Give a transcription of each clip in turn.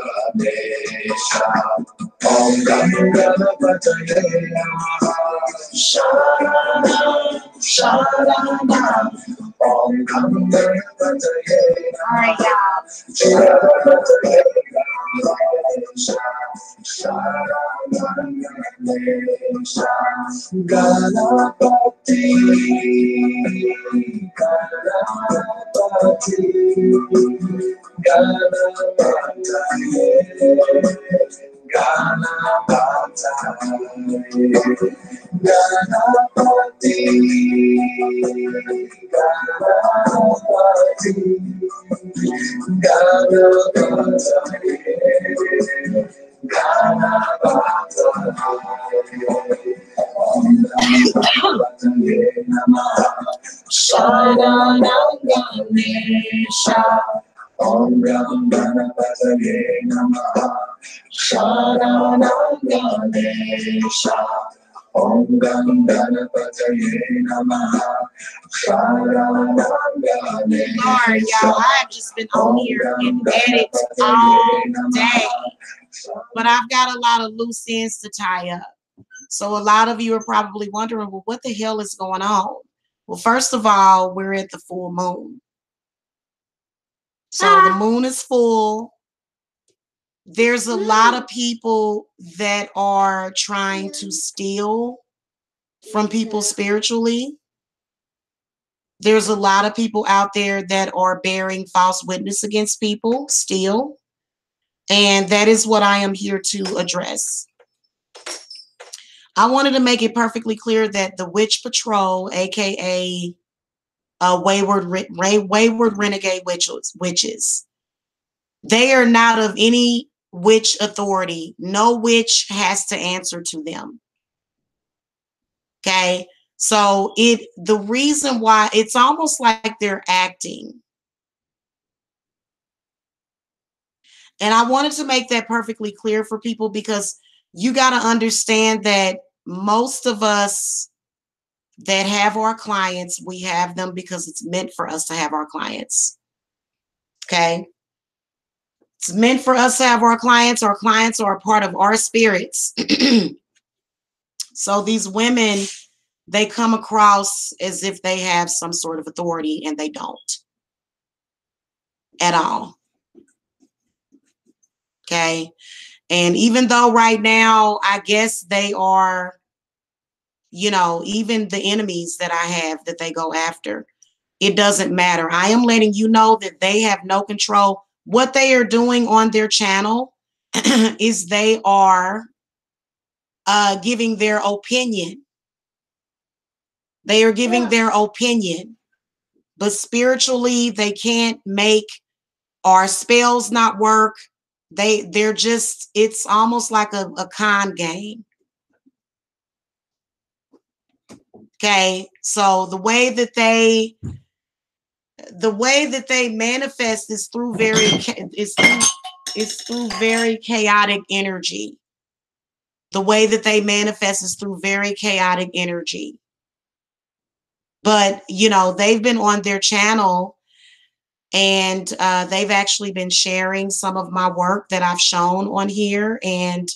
Ganesha. Om Gam Ganapataye Namaha. Sharanam, Sharanam. Om Gam Ganapataye Namaha. Ganapataye Ganesha. Sharanam Ganesha. Ganapati. Ganapati. Ganapataye. Ganapataye. Ganapati. Ganapati. Ganapataye. Ganapataye. Om Ganapataye Namaha. Sharanam Ganesha. Om Ganapataye Namaha. Sharanam Ganesha. Om Ganapataye Namaha. Sharanam Ganesha. Lord, y'all, I've just been on here and edit all day. But I've got a lot of loose ends to tie up. So a lot of you are probably wondering, well, what the hell is going on? Well, first of all, we're at the full moon. So the moon is full. There's a lot of people that are trying to steal from people spiritually. There's a lot of people out there that are bearing false witness against people still. And that is what I am here to address. I wanted to make it perfectly clear that the Witch Patrol, aka wayward renegade witches, they are not of any witch authority. No witch has to answer to them. Okay, so the reason why it's almost like they're acting. And I wanted to make that perfectly clear for people because you got to understand that most of us that have our clients, we have them because it's meant for us to have our clients. Okay. It's meant for us to have our clients. Our clients are a part of our spirits. So these women, they come across as if they have some sort of authority, and they don't at all. Okay. And even though right now, I guess they are, you know, even the enemies that I have that they go after, it doesn't matter. I am letting you know that they have no control. What they are doing on their channel is they are giving their opinion. They are giving their opinion. But spiritually, they can't make our spells not work. They're just, it's almost like a con game. Okay, so the way that they manifest is through very chaotic energy. The way that they manifest is through very chaotic energy. But you know, they've been on their channel, and they've actually been sharing some of my work that I've shown on here. And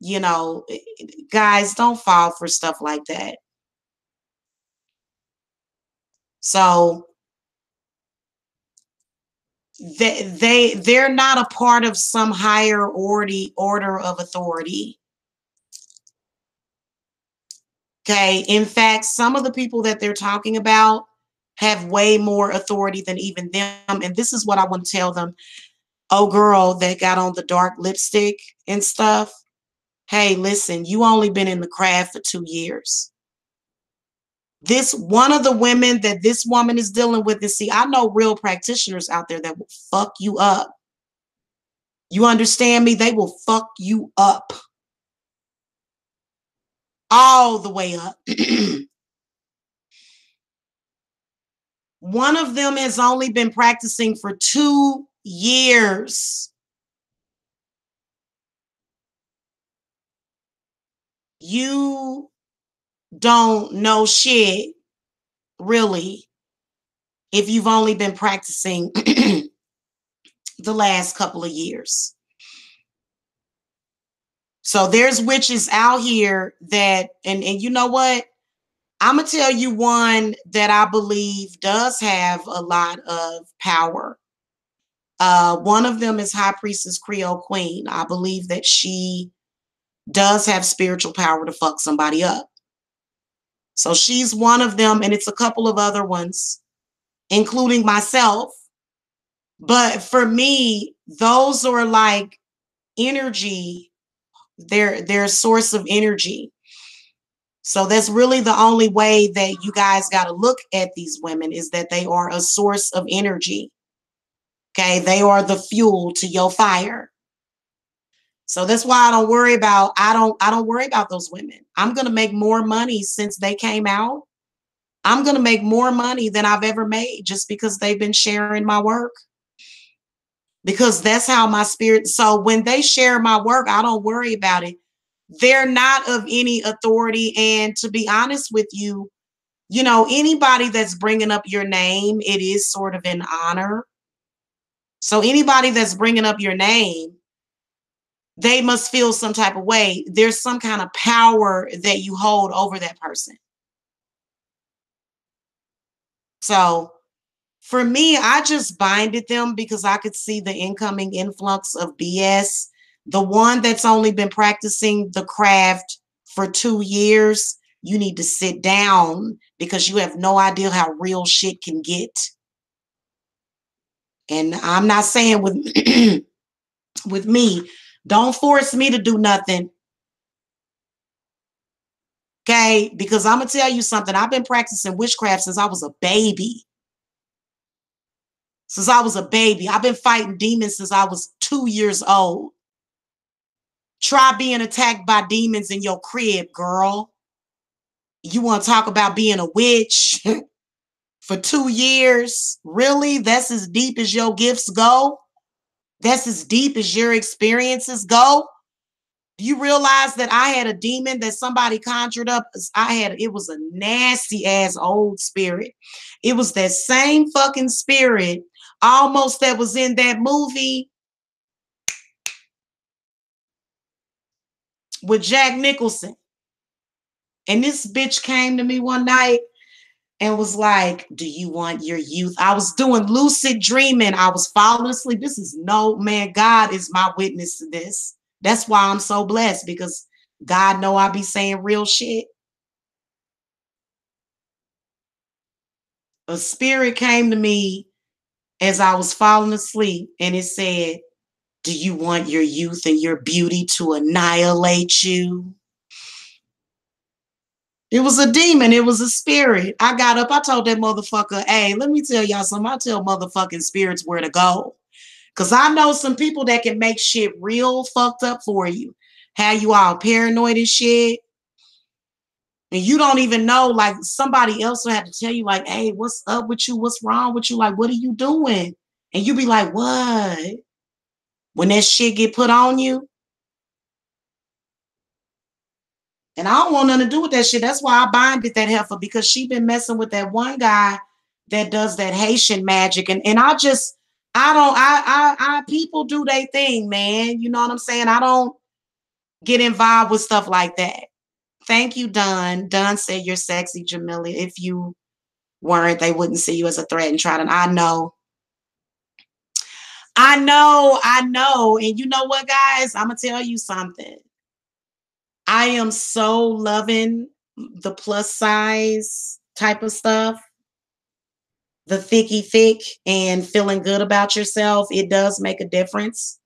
you know, guys, don't fall for stuff like that. So they're not a part of some higher order of authority. Okay. In fact, some of the people that they're talking about have way more authority than even them. And this is what I want to tell them. Oh, girl that got on the dark lipstick and stuff. Hey, listen, you only been in the craft for 2 years. This one of the women that this woman is dealing with is, see, I know real practitioners out there that will fuck you up. You understand me? They will fuck you up. All the way up. One of them has only been practicing for 2 years. You don't know shit, really, if you've only been practicing the last couple of years. So there's witches out here that, and you know what? I'm going to tell you one that I believe does have a lot of power. One of them is High Priestess Creole Queen. I believe that she does have spiritual power to fuck somebody up. So she's one of them, and it's a couple of other ones, including myself. But for me, those are like energy. They're a source of energy. So that's really the only way that you guys got to look at these women, is that they are a source of energy. Okay, they are the fuel to your fire. So that's why I don't worry about those women. I'm going to make more money since they came out. I'm going to make more money than I've ever made just because they've been sharing my work. Because that's how my spirit. So when they share my work, I don't worry about it. They're not of any authority. And to be honest with you, you know, anybody that's bringing up your name, it is sort of an honor. So anybody that's bringing up your name, they must feel some type of way. There's some kind of power that you hold over that person. So for me, I just binded them because I could see the incoming influx of BS. The one that's only been practicing the craft for 2 years, you need to sit down because you have no idea how real shit can get. And I'm not saying with, with me, don't force me to do nothing. Okay? Because I'm going to tell you something. I've been practicing witchcraft since I was a baby. Since I was a baby. I've been fighting demons since I was 2 years old. Try being attacked by demons in your crib, girl. You want to talk about being a witch for 2 years? Really? That's as deep as your gifts go? That's as deep as your experiences go? Do you realize that I had a demon that somebody conjured up? It was a nasty ass old spirit. It was that same fucking spirit almost that was in that movie with Jack Nicholson. And this bitch came to me one night and was like, do you want your youth? I was doing lucid dreaming. I was falling asleep. This is God is my witness to this. That's why I'm so blessed, because God know I be saying real shit. A spirit came to me as I was falling asleep, and it said, do you want your youth and your beauty to annihilate you? It was a demon. It was a spirit. I got up. I told that motherfucker, hey, let me tell y'all something. I tell motherfucking spirits where to go. Because I know some people that can make shit real fucked up for you. Have you all paranoid and shit. And you don't even know, like somebody else will have to tell you like, hey, what's up with you? What's wrong with you? Like, what are you doing? And you be like, what? When that shit get put on you. And I don't want nothing to do with that shit. That's why I binded that heifer, because she been messing with that one guy that does that Haitian magic. And people do their thing, man. You know what I'm saying? I don't get involved with stuff like that. Thank you, Don. Don said you're sexy, Jamila. If you weren't, they wouldn't see you as a threat and try to. I know. And you know what, guys? I'm going to tell you something. I am so loving the plus size type of stuff. The thick and feeling good about yourself. It does make a difference.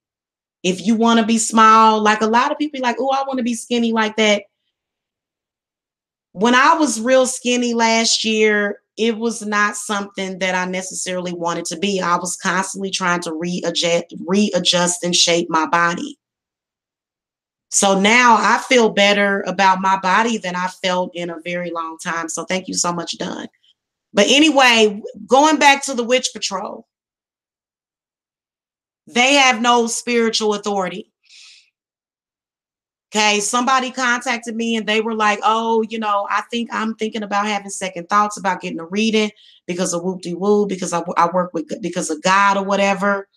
If you want to be small, like a lot of people like, oh, I want to be skinny like that. When I was real skinny last year, it was not something that I necessarily wanted to be. I was constantly trying to readjust and shape my body. So now I feel better about my body than I felt in a very long time. So thank you so much, Don. But anyway, going back to the Witch Patrol, they have no spiritual authority. Okay, somebody contacted me and they were like, oh, you know, I'm thinking about having second thoughts about getting a reading because of whoop-de-woo, because I work with, because of God or whatever.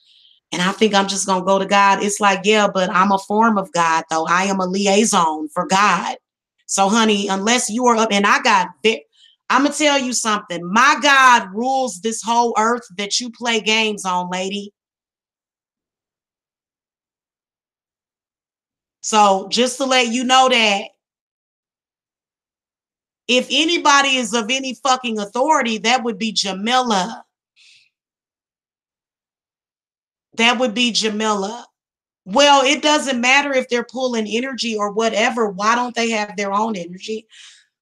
And I think I'm just going to go to God. It's like, yeah, but I'm a form of God, though. I am a liaison for God. So, honey, unless you are up, and I'm going to tell you something. My God rules this whole earth that you play games on, lady. So just to let you know that if anybody is of any fucking authority, that would be Jamila. That would be Jamila. Well, it doesn't matter if they're pulling energy or whatever. Why don't they have their own energy?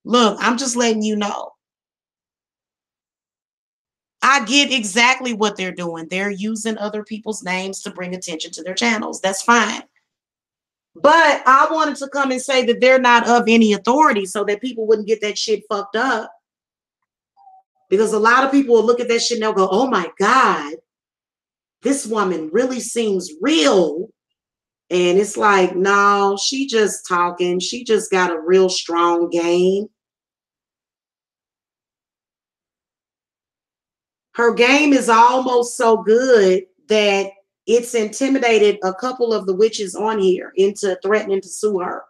Look, I'm just letting you know. I get exactly what they're doing. They're using other people's names to bring attention to their channels. That's fine. But I wanted to come and say that they're not of any authority so that people wouldn't get that shit fucked up. Because a lot of people will look at that shit and they'll go, oh my God, this woman really seems real. And it's like, no, she just talking. She just got a real strong game. Her game is almost so good that it's intimidated a couple of the witches on here into threatening to sue her.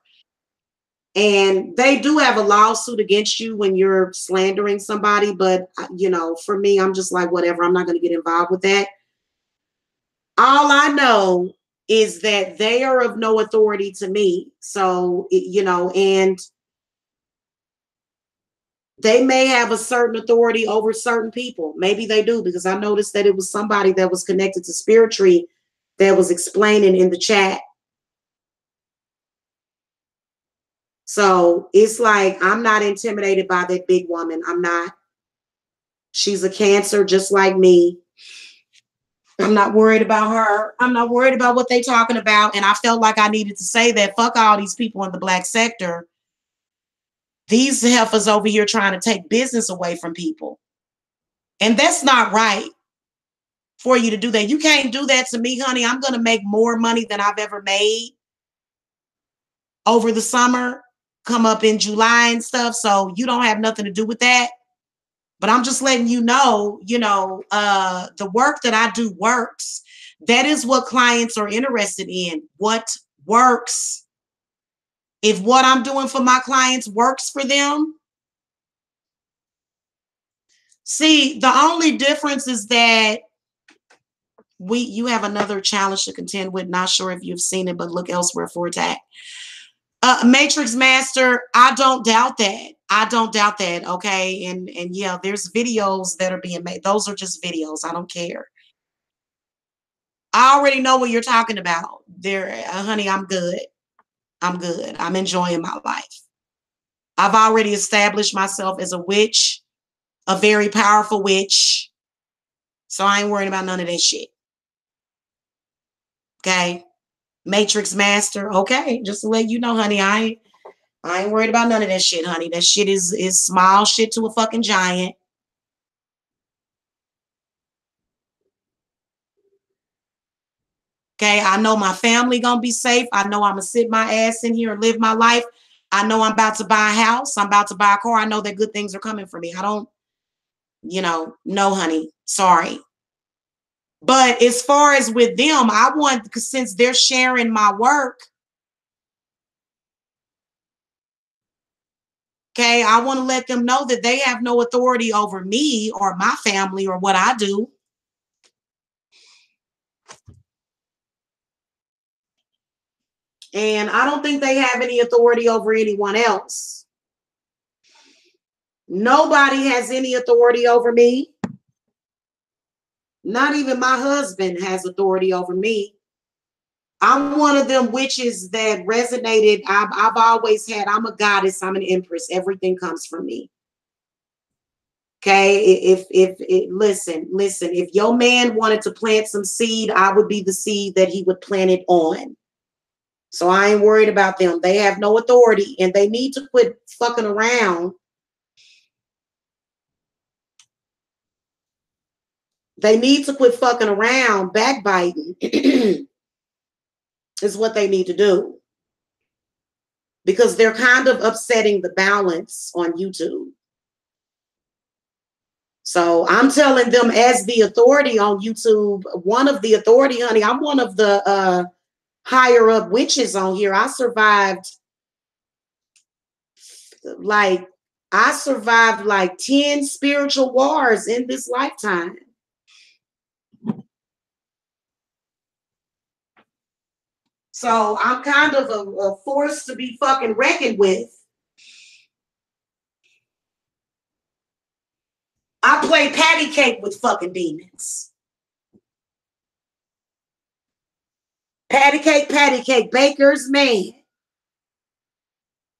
And they do have a lawsuit against you when you're slandering somebody. But, you know, for me, I'm just like, whatever. I'm not going to get involved with that. All I know is that they are of no authority to me. So, you know, and they may have a certain authority over certain people. Maybe they do, because I noticed that it was somebody that was connected to Spirit Tree that was explaining in the chat. So it's like, I'm not intimidated by that big woman. I'm not. She's a Cancer just like me. I'm not worried about her. I'm not worried about what they're talking about. And I felt like I needed to say that. Fuck all these people in the Black sector. These heifers over here trying to take business away from people. And that's not right for you to do that. You can't do that to me, honey. I'm going to make more money than I've ever made over the summer, come up in July and stuff. So you don't have nothing to do with that. But I'm just letting you know, the work that I do works. That is what clients are interested in. What works? If what I'm doing for my clients works for them. See, the only difference is that you have another challenge to contend with. Not sure if you've seen it, but look elsewhere for attack. Matrix Master, I don't doubt that. I don't doubt that. Okay. And yeah, there's videos that are being made. Those are just videos. I don't care. I already know what you're talking about. There, honey, I'm good. I'm good. I'm enjoying my life. I've already established myself as a witch, a very powerful witch. So I ain't worried about none of that shit. Okay. Matrix Master. Okay. Just to let you know, honey, I ain't worried about none of that shit, honey. That shit is small shit to a fucking giant. Okay, I know my family gonna be safe. I know I'm gonna sit my ass in here and live my life. I know I'm about to buy a house. I'm about to buy a car. I know that good things are coming for me. I don't, no, honey. Sorry. But as far as with them, I want, since they're sharing my work, okay, I want to let them know that they have no authority over me or my family or what I do. And I don't think they have any authority over anyone else. Nobody has any authority over me. Not even my husband has authority over me. I'm one of them witches that resonated. I've always had, I'm a goddess, I'm an empress. Everything comes from me. Okay, listen, if your man wanted to plant some seed, I would be the seed that he would plant it on. So I ain't worried about them. They have no authority and they need to quit fucking around. They need to quit fucking around. Backbiting is what they need to do. Because they're kind of upsetting the balance on YouTube. So I'm telling them as the authority on YouTube, one of the authority, honey, I'm one of the higher up witches on here. I survived like 10 spiritual wars in this lifetime. So I'm kind of a force to be fucking reckoned with. I play patty cake with fucking demons. Patty cake, baker's man.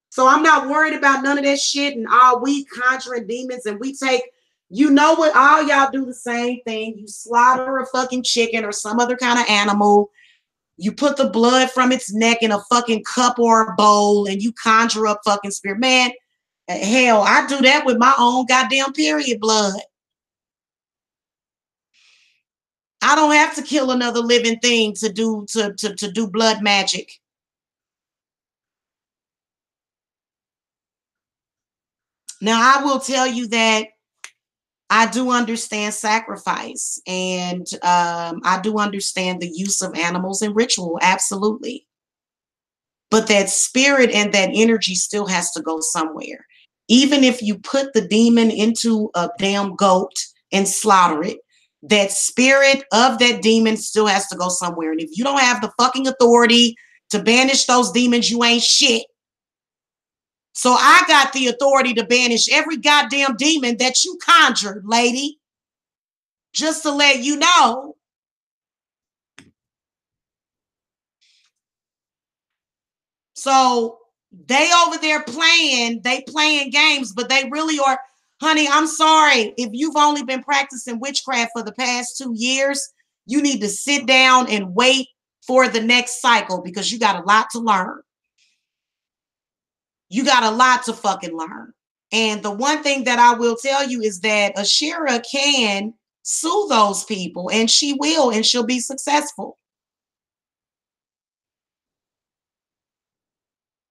So I'm not worried about none of that shit and all we conjuring demons and we take, you know what, all y'all do the same thing. You slaughter a fucking chicken or some other kind of animal. You put the blood from its neck in a fucking cup or a bowl and you conjure up fucking spirit. Man, hell, I do that with my own goddamn period blood. I don't have to kill another living thing to do blood magic. Now, I will tell you that I do understand sacrifice and I do understand the use of animals in ritual. Absolutely. But that spirit and that energy still has to go somewhere. Even if you put the demon into a damn goat and slaughter it, that spirit of that demon still has to go somewhere. And if you don't have the fucking authority to banish those demons, you ain't shit. So I got the authority to banish every goddamn demon that you conjured, lady. Just to let you know. So they over there playing games, but they really are, honey, I'm sorry. If you've only been practicing witchcraft for the past 2 years, you need to sit down and wait for the next cycle because you got a lot to learn. You got a lot to fucking learn. And the one thing that I will tell you is that Ashira can sue those people, and she will, and she'll be successful.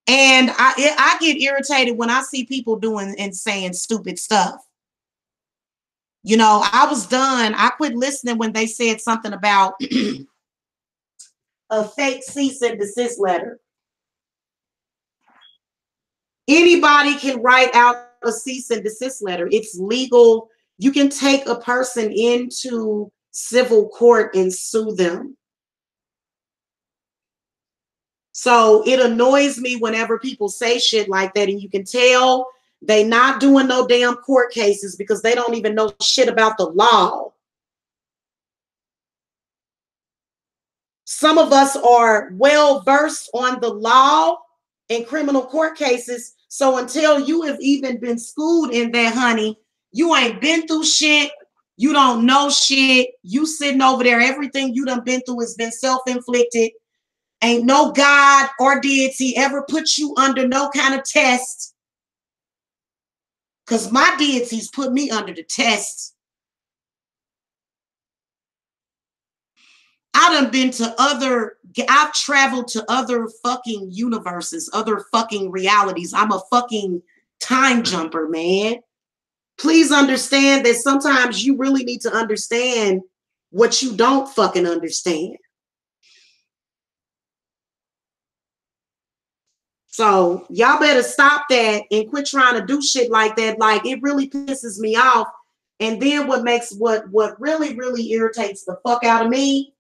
And I get irritated when I see people doing and saying stupid stuff. You know, I was done. I quit listening when they said something about a fake cease and desist letter. Anybody can write out a cease and desist letter. It's legal. You can take a person into civil court and sue them. So it annoys me whenever people say shit like that, and you can tell they not doing no damn court cases because they don't even know shit about the law. Some of us are well versed on the law and criminal court cases. So until you have even been schooled in that, honey, you ain't been through shit. You don't know shit. You sitting over there. Everything you done been through has been self-inflicted. Ain't no God or deity ever put you under no kind of test. Because my deities put me under the test. I've traveled to other fucking universes, other fucking realities. I'm a fucking time jumper, man. Please understand that sometimes you really need to understand what you don't fucking understand. So y'all better stop that and quit trying to do shit like that. Like, it really pisses me off. And then what really, really irritates the fuck out of me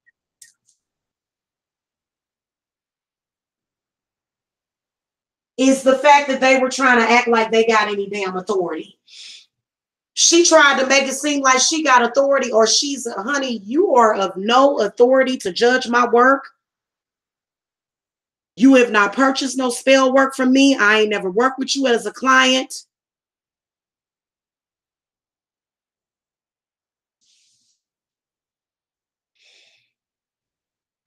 is the fact that they were trying to act like they got any damn authority. She tried to make it seem like she got authority, or honey, you are of no authority to judge my work. You have not purchased no spell work from me. I ain't never worked with you as a client.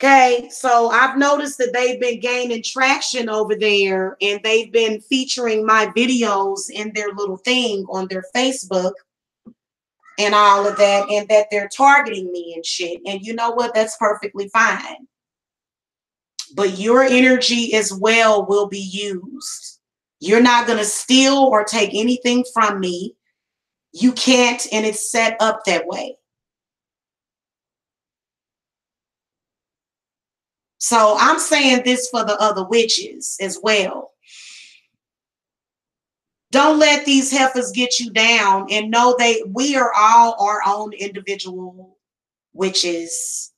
Okay, so I've noticed that they've been gaining traction over there, and they've been featuring my videos in their little thing on their Facebook and all of that, and that they're targeting me and shit. And you know what? That's perfectly fine. But your energy as well will be used. You're not going to steal or take anything from me. You can't, and it's set up that way. So I'm saying this for the other witches as well. Don't let these heifers get you down, and know we are all our own individual witches.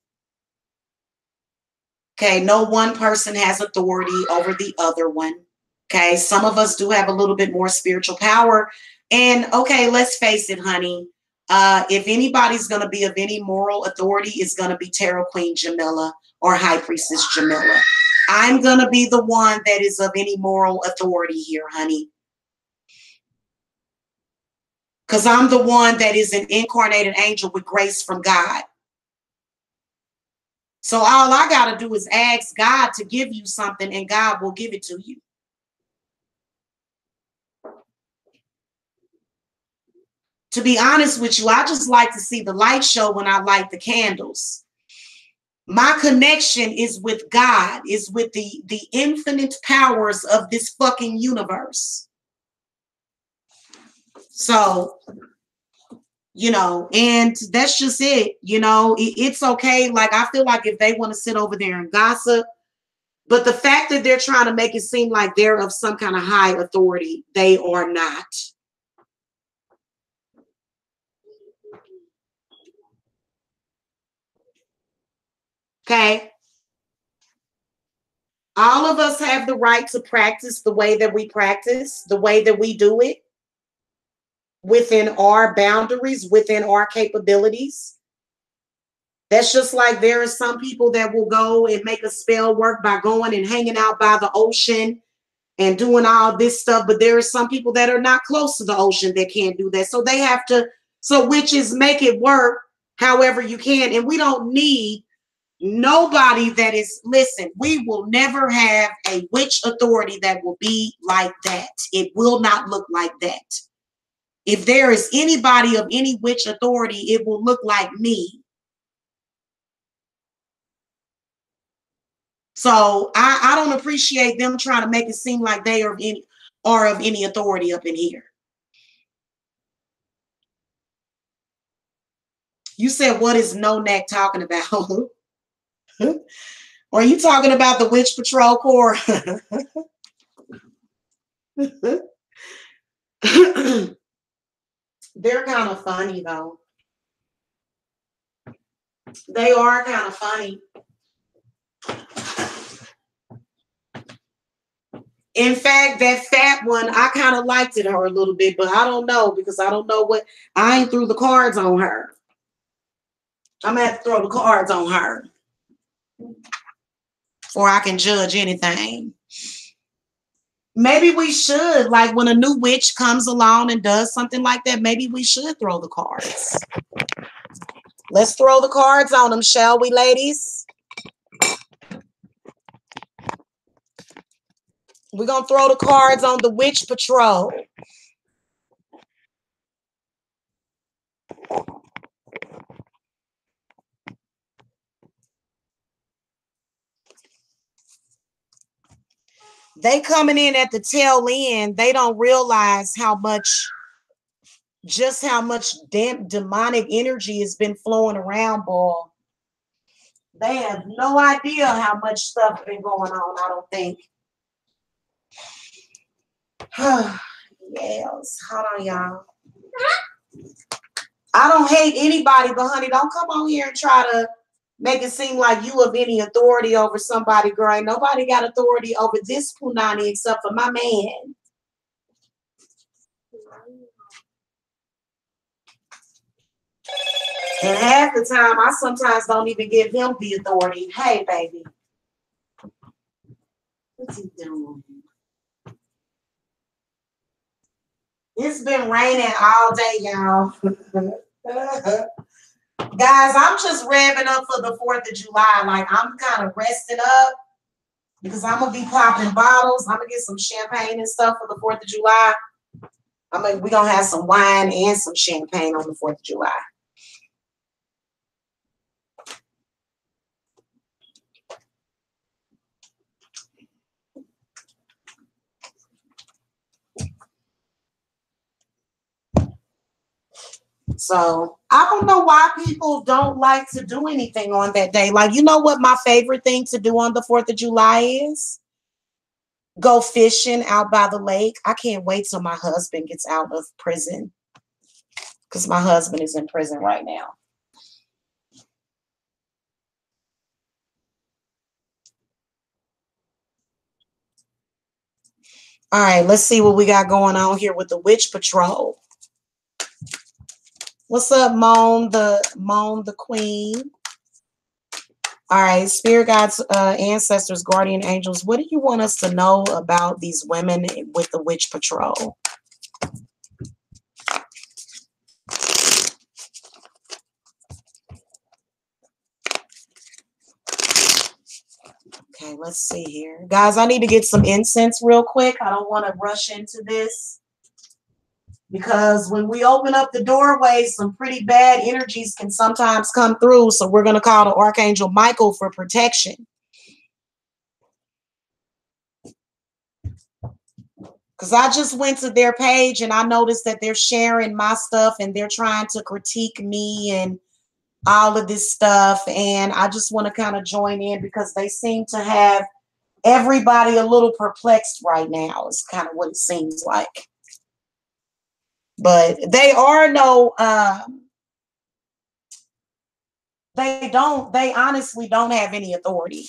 Okay, no one person has authority over the other one. Okay, some of us do have a little bit more spiritual power. And okay, let's face it, honey. If anybody's going to be of any moral authority, it's going to be Tarot Queen Jamila or High Priestess Jamila. I'm going to be the one that is of any moral authority here, honey. Because I'm the one that is an incarnated angel with grace from God. So all I got to do is ask God to give you something, and God will give it to you. To be honest with you, I just like to see the light show when I light the candles. My connection is with God, is with the infinite powers of this fucking universe. So, and that's just it. It's okay. Like, I feel like if they want to sit over there and gossip, but the fact that they're trying to make it seem like they're of some kind of high authority, they are not. Okay. All of us have the right to practice the way that we practice, the way that we do it, within our boundaries, within our capabilities. That's just like there are some people that will go and make a spell work by going and hanging out by the ocean and doing all this stuff. But there are some people that are not close to the ocean that can't do that. So they have to, so witches make it work however you can. And we don't need nobody that is, listen, we will never have a witch authority that will be like that. It will not look like that. If there is anybody of any witch authority, it will look like me. So I don't appreciate them trying to make it seem like they are of any authority up in here. You said, what is No Neck talking about? Are you talking about the Witch Patrol Corps? They're kind of funny, though. They are kind of funny. In fact, that fat one, I kind of liked it her a little bit, but I don't know, because I don't know what, I ain't threw the cards on her. I'm gonna have to throw the cards on her before I can judge anything. Maybe we should, like when a new witch comes along and does something like that, maybe we should throw the cards. Let's throw the cards on them, shall we, ladies? We're going to throw the cards on the Witch Patrol. They coming in at the tail end. They don't realize how much demonic energy has been flowing around, boy. They have no idea how much stuff has been going on, I don't think. Yes, hold on, y'all. I don't hate anybody, but honey, don't come on here and try to make it seem like you have any authority over somebody, girl. Ain't nobody got authority over this punani except for my man. And half the time, I sometimes don't even give him the authority. Hey, baby. What's he doing? It's been raining all day, y'all. Guys, I'm just revving up for the 4th of July. Like, I'm kind of resting up because I'm going to be popping bottles. I'm going to get some champagne and stuff for the 4th of July. We're going to have some wine and some champagne on the 4th of July. So I don't know why people don't like to do anything on that day. Like, you know what my favorite thing to do on the 4th of July is? Go fishing out by the lake. I can't wait till my husband gets out of prison, because my husband is in prison right now. All right, let's see what we got going on here with the Witch Patrol. What's up, Moan the Queen? All right, Spirit Guides, ancestors, guardian angels, what do you want us to know about these women with the Witch Patrol? Okay, let's see here. Guys, I need to get some incense real quick. I don't want to rush into this, because when we open up the doorway, some pretty bad energies can sometimes come through. So we're going to call the Archangel Michael for protection. Because I just went to their page and I noticed that they're sharing my stuff and they're trying to critique me and all of this stuff. And I just want to kind of join in, because they seem to have everybody a little perplexed right now. It's kind of what it seems like. But they are no, they honestly don't have any authority.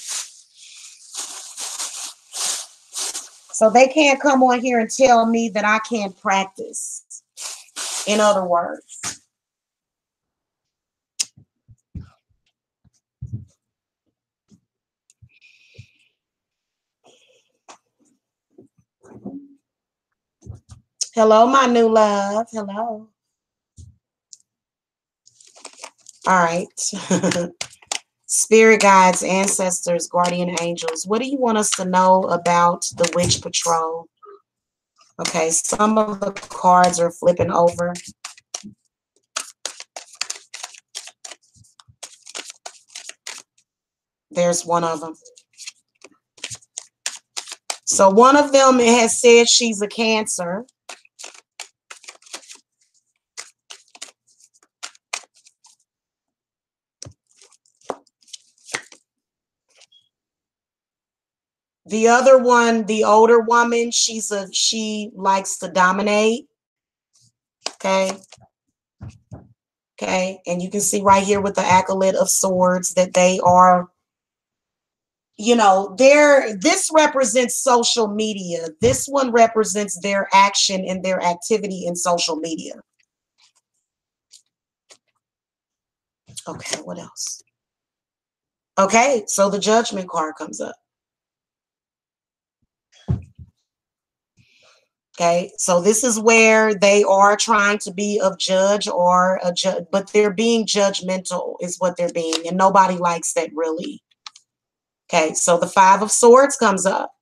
So they can't come on here and tell me that I can't practice. In other words. Hello, my new love. Hello. All right. Spirit guides, ancestors, guardian angels, what do you want us to know about the Witch Patrol? Okay, some of the cards are flipping over. There's one of them. So one of them has said she's a Cancer. The other one, the older woman, she likes to dominate. Okay. Okay. And you can see right here with the Acolyte of Swords that they are, you know, this represents social media. This one represents their action and their activity in social media. Okay, what else? Okay, so the Judgment card comes up. Okay, so this is where they are trying to be a judge or a judge, but they're being judgmental is what they're being, and nobody likes that really. Okay, so the Five of Swords comes up.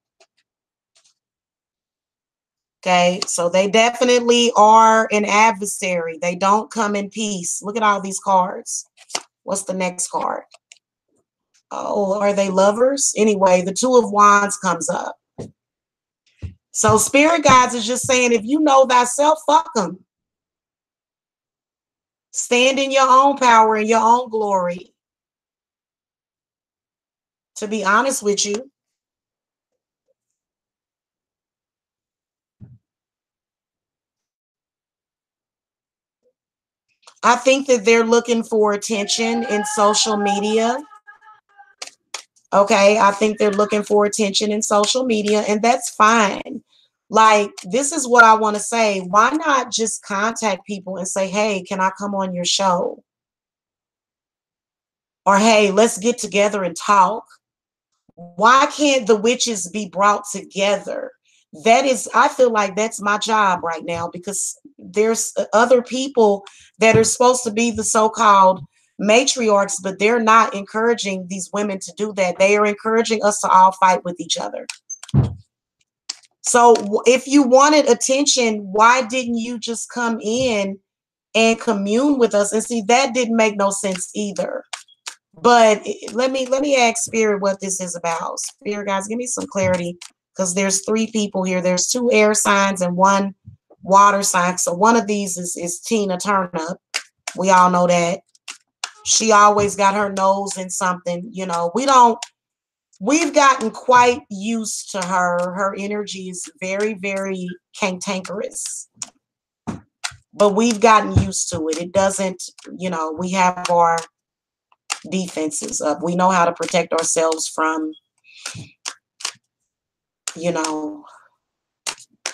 Okay, so they definitely are an adversary. They don't come in peace. Look at all these cards. What's the next card? Oh, are they lovers? Anyway, the Two of Wands comes up. So Spirit Guides is just saying, if you know thyself, fuck them. Stand in your own power and your own glory. To be honest with you. I think that they're looking for attention in social media. Okay, I think they're looking for attention in social media, and that's fine. Like, this is what I want to say. Why not just contact people and say, hey, can I come on your show? Or, hey, let's get together and talk. Why can't the witches be brought together? That is, I feel like that's my job right now, because there's other people that are supposed to be the so-called matriarchs, but they're not encouraging these women to do that. They are encouraging us to all fight with each other. So if you wanted attention, why didn't you just come in and commune with us? And see, that didn't make no sense either. But let me ask Spirit what this is about. Spirit guys, give me some clarity, because there's three people here. There's two air signs and one water sign. So one of these is Tina Turnup. We all know that. She always got her nose in something. You know, we've gotten quite used to her. Her energy is very, very cantankerous. But we've gotten used to it. It doesn't, you know, we have our defenses up. We know how to protect ourselves from, you know,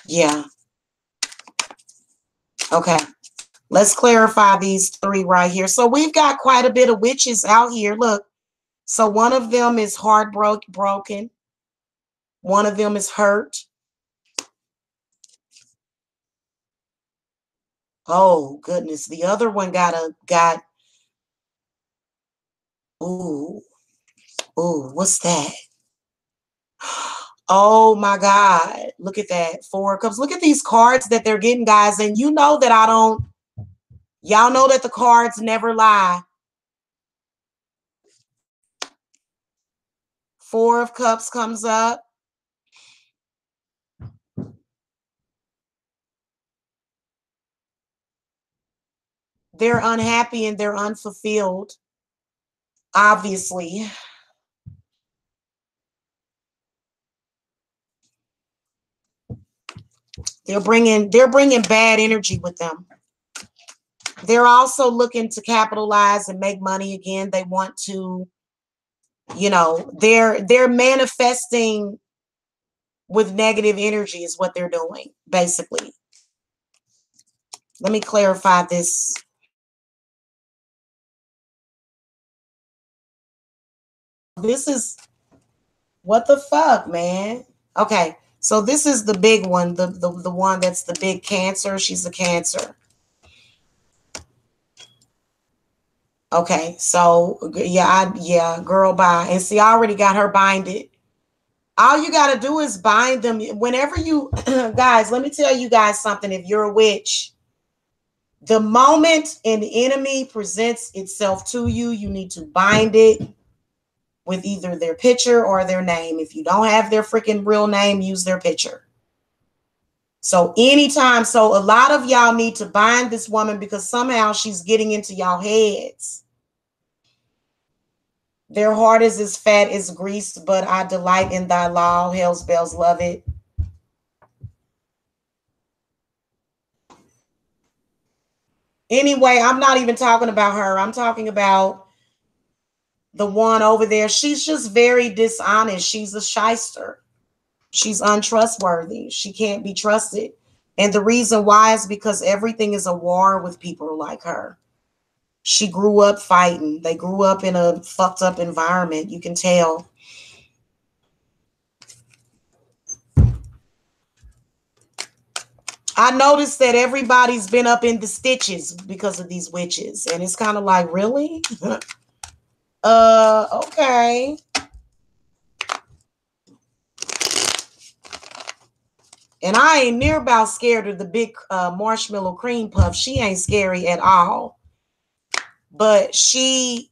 yeah. Okay. Let's clarify these three right here. So we've got quite a bit of witches out here. Look. So one of them is heartbroken. One of them is hurt. Oh, goodness. The other one got, ooh, what's that? Oh my God. Look at that. 4 of Cups. Look at these cards that they're getting, guys. And you know that y'all know that the cards never lie. 4 of Cups comes up. They're unhappy and they're unfulfilled, obviously. They're bringing bad energy with them. They're also looking to capitalize and make money again. They want to, you know, they're manifesting with negative energy is what they're doing, basically. Let me clarify this. This is, what the fuck, man? Okay, so this is the big one, the one that's the big Cancer. She's a Cancer. Okay, so yeah, girl, bye. And see, I already got her binded. All you got to do is bind them. Whenever you, guys, let me tell you guys something. If you're a witch, the moment an enemy presents itself to you, you need to bind it with either their picture or their name. If you don't have their freaking real name, use their picture. So anytime, so a lot of y'all need to bind this woman because somehow she's getting into y'all heads. Their heart is as fat as grease, but I delight in thy law. Hell's bells love it. Anyway, I'm not even talking about her. I'm talking about the one over there. She's just very dishonest. She's a shyster. She's untrustworthy. She can't be trusted. And the reason why is because everything is a war with people like her. She grew up fighting. They grew up in a fucked up environment. You can tell. I noticed that everybody's been up in the stitches because of these witches. And it's kind of like, really? Okay. And I ain't near about scared of the big marshmallow cream puff. She ain't scary at all. But she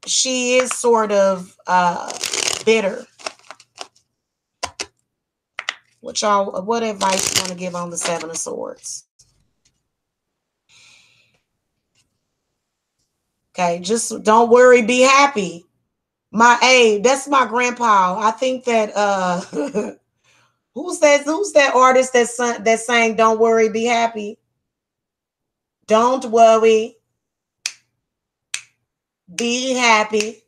is sort of bitter. What advice you want to give on the 7 of Swords? Okay, just don't worry, be happy. That's my grandpa. I think that who's that artist that sang "Don't Worry, Be Happy"? Don't worry, be happy.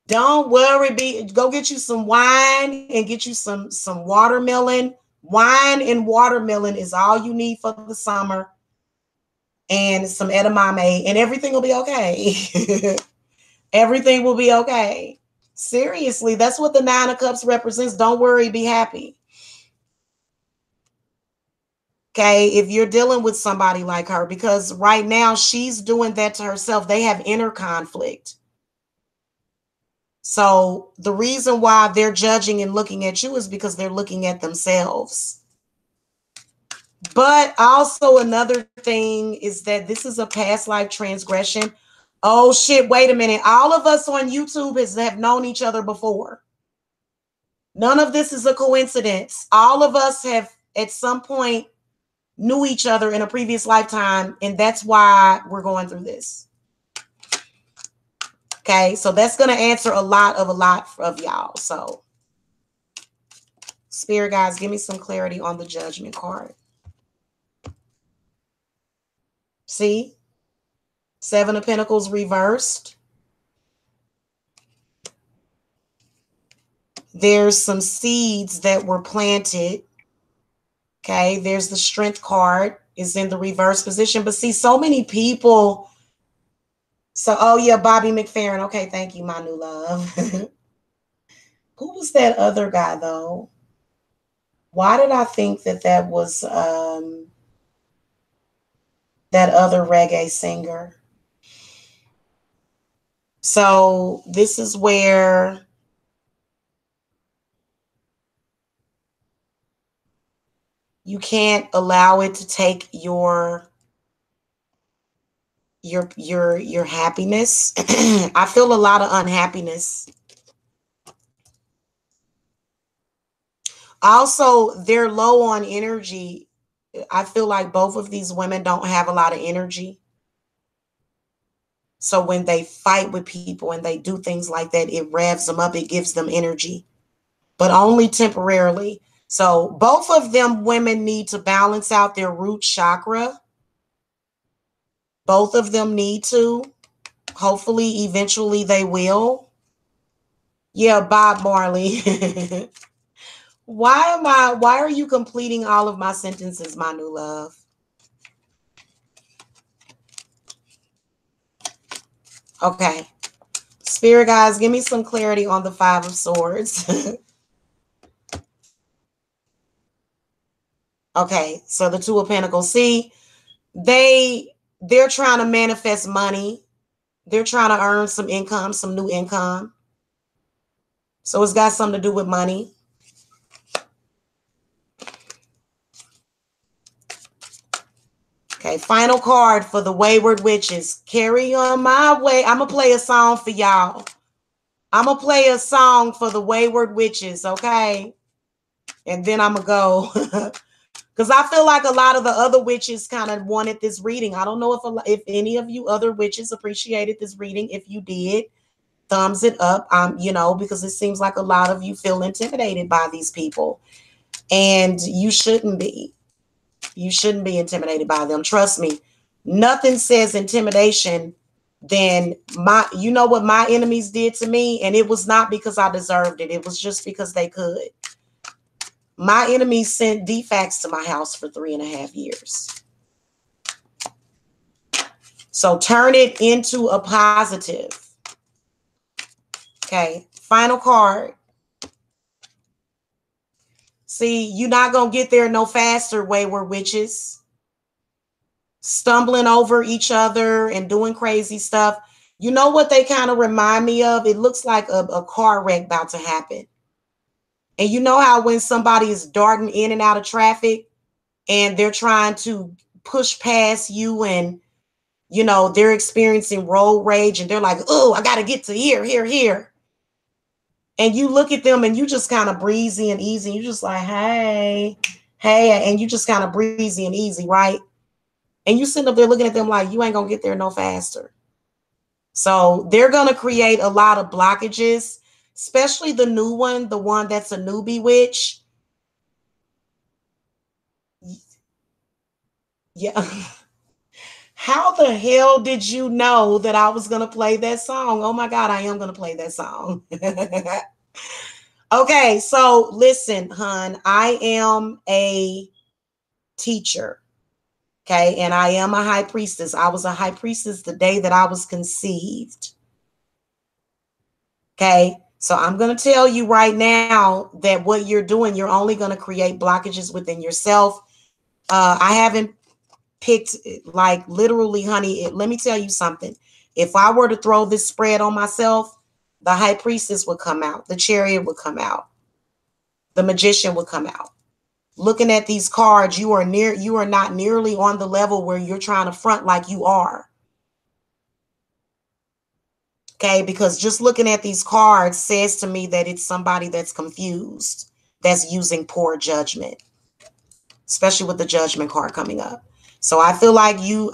Don't worry, go get you some wine and get you some watermelon. Wine and watermelon is all you need for the summer. And some edamame, and everything will be okay. Everything will be okay. Seriously, that's what the 9 of Cups represents. Don't worry, be happy. Okay, if you're dealing with somebody like her, because right now she's doing that to herself. They have inner conflict. So the reason why they're judging and looking at you is because they're looking at themselves. But also another thing is that this is a past life transgression. Oh shit, wait a minute. All of us on YouTube have known each other before. None of this is a coincidence. All of us have at some point knew each other in a previous lifetime, and that's why we're going through this. Okay, so that's going to answer a lot of y'all. So, Spirit guys, give me some clarity on the Judgment card. See? 7 of Pentacles reversed. There's some seeds that were planted. Okay, there's the Strength card is in the reverse position. But see, so many people. So, oh yeah, Bobby McFerrin. Okay, thank you, my new love. Who was that other guy, though? Why did I think that was that other reggae singer? So this is where you can't allow it to take your happiness. I feel a lot of unhappiness. Also, they're low on energy. I feel like both of these women don't have a lot of energy. So when they fight with people and they do things like that, it revs them up. It gives them energy, but only temporarily. So both of them women need to balance out their root chakra. Both of them need to. Hopefully, eventually they will. Yeah, Bob Marley. Why are you completing all of my sentences, my new love? Okay. Spirit guys, give me some clarity on the 5 of Swords. Okay, so the 2 of Pentacles. See, they're trying to manifest money. They're trying to earn some income, some new income. So it's got something to do with money. Okay, final card for the Wayward Witches. Carry on my way. I'm going to play a song for y'all. I'm going to play a song for the Wayward Witches, okay? And then I'm going to go. Because I feel like a lot of the other witches kind of wanted this reading. I don't know if any of you other witches appreciated this reading. If you did, thumbs it up, because it seems like a lot of you feel intimidated by these people. And you shouldn't be. You shouldn't be intimidated by them. Trust me. Nothing says intimidation than you know what my enemies did to me? And it was not because I deserved it. It was just because they could. My enemies sent defects to my house for 3.5 years. So turn it into a positive. Okay. Final card. See, you're not going to get there no faster, Wayward Witches. Stumbling over each other and doing crazy stuff. You know what they kind of remind me of? It looks like a car wreck about to happen. And you know how when somebody is darting in and out of traffic and they're trying to push past you and, they're experiencing road rage and they're like, oh, I got to get to here. And you look at them and you just kind of breezy and easy. You're just like, hey. And you just kind of breezy and easy, right? And you sitting up there looking at them like, you ain't going to get there no faster. So they're going to create a lot of blockages, especially the new one, the one that's a newbie witch. Yeah. How the hell did you know that I was going to play that song? Oh my God, I am going to play that song. Okay, so listen, hon, I am a teacher. Okay, and I am a high priestess. I was a high priestess the day that I was conceived. Okay, so I'm going to tell you right now that what you're doing, you're only going to create blockages within yourself. I haven't picked, like, literally, honey, let me tell you something. If I were to throw this spread on myself, the high priestess would come out. The chariot would come out. The magician would come out. Looking at these cards, you are not nearly on the level where you're trying to front like you are. Okay, because just looking at these cards says to me that it's somebody that's confused, that's using poor judgment. especially with the judgment card coming up. So I feel like you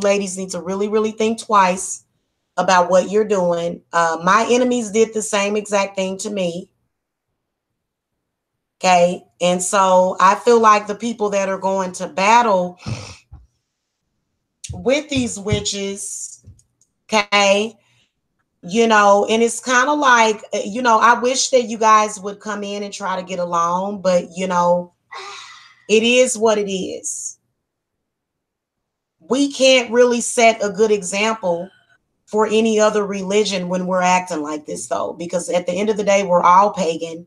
ladies need to really, really think twice about what you're doing. My enemies did the same exact thing to me. Okay. And so I feel like the people that are going to battle with these witches, okay, and it's kind of like, I wish that you guys would come in and try to get along, but it is what it is. We can't really set a good example for any other religion when we're acting like this, though, because at the end of the day, we're all pagan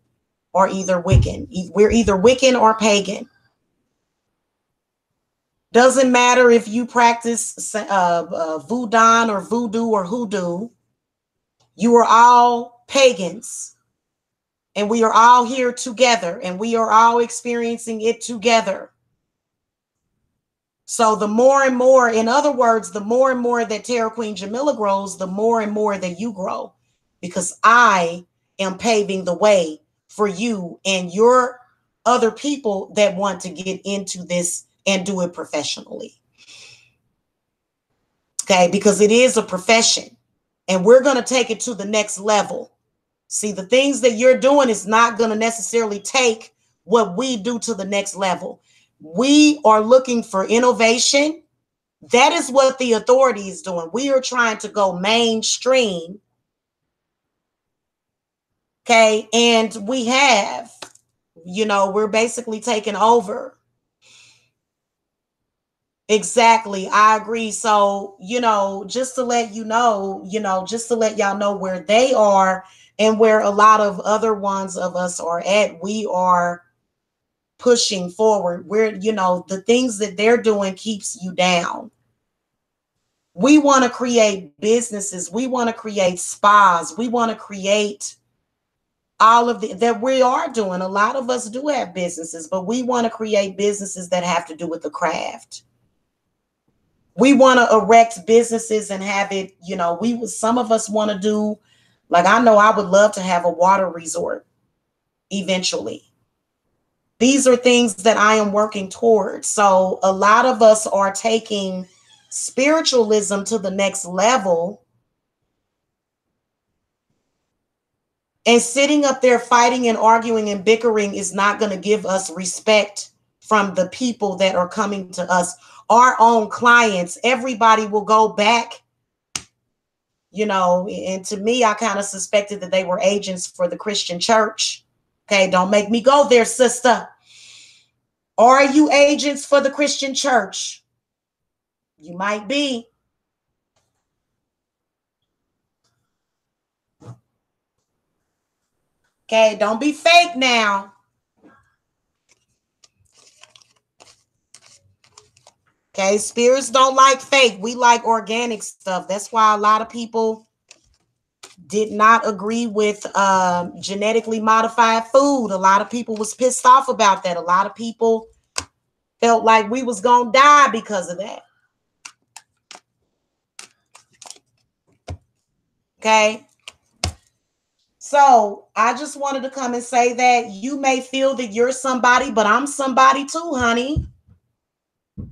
or either Wiccan. We're either Wiccan or pagan. Doesn't matter if you practice voodoo or voodoo or hoodoo. You are all pagans, and we are all here together, and we are all experiencing it together. So the more and more, in other words, the more and more that Tarot Queen Jamila grows, the more and more that you grow, because I am paving the way for you and your other people that want to get into this and do it professionally. Okay, because it is a profession, and we're going to take it to the next level. See, the things that you're doing is not going to necessarily take what we do to the next level. We are looking for innovation. That is what the authority is doing. We are trying to go mainstream. Okay, and we have, we're basically taking over. Exactly. I agree. So, just to let just to let y'all know where they are and where a lot of other ones of us are at, we are pushing forward. We're, the things that they're doing keeps you down. We want to create businesses. We want to create spas. We want to create all of that we are doing. A lot of us do have businesses, but we want to create businesses that have to do with the craft. We want to erect businesses and have it, some of us want to do, like, I know I would love to have a water resort eventually. These are things that I am working towards. So a lot of us are taking spiritualism to the next level, and sitting up there fighting and arguing and bickering is not going to give us respect from the people that are coming to us. Our own clients, everybody will go back, and to me, I kind of suspected that they were agents for the Christian church. Okay, don't make me go there, sister. Are you agents for the Christian church? You might be. Okay, don't be fake now. Okay, spirits don't like fake. We like organic stuff. That's why a lot of people did not agree with genetically modified food. A lot of people was pissed off about that. A lot of people felt like we was gonna die because of that. Okay. So I just wanted to come and say that you may feel that you're somebody, but I'm somebody too, honey.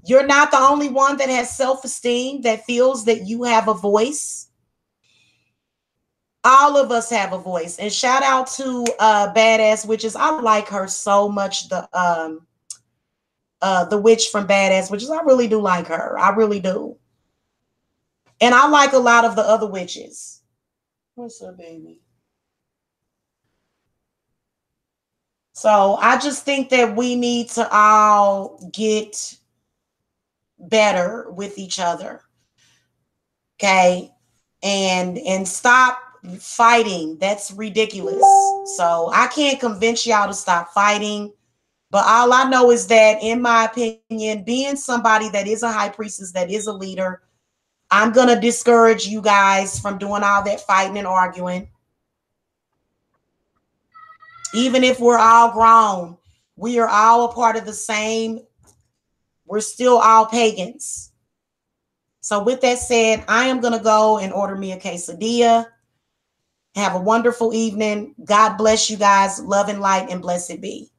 You're not the only one that has self-esteem, that feels that you have a voice. All of us have a voice. And shout out to Badass Witches. I like her so much. The witch from Badass Witches. I really do like her. I really do. And I like a lot of the other witches. What's up, baby? So I just think that we need to all get better with each other. Okay. And stop fighting. That's ridiculous. So I can't convince y'all to stop fighting. But all I know is that, in my opinion, being somebody that is a high priestess, that is a leader, I'm going to discourage you guys from doing all that fighting and arguing. Even if we're all grown, we are all a part of the same. We're still all pagans. So with that said, I am going to go and order me a quesadilla. Have a wonderful evening. God bless you guys. Love and light, and blessed be.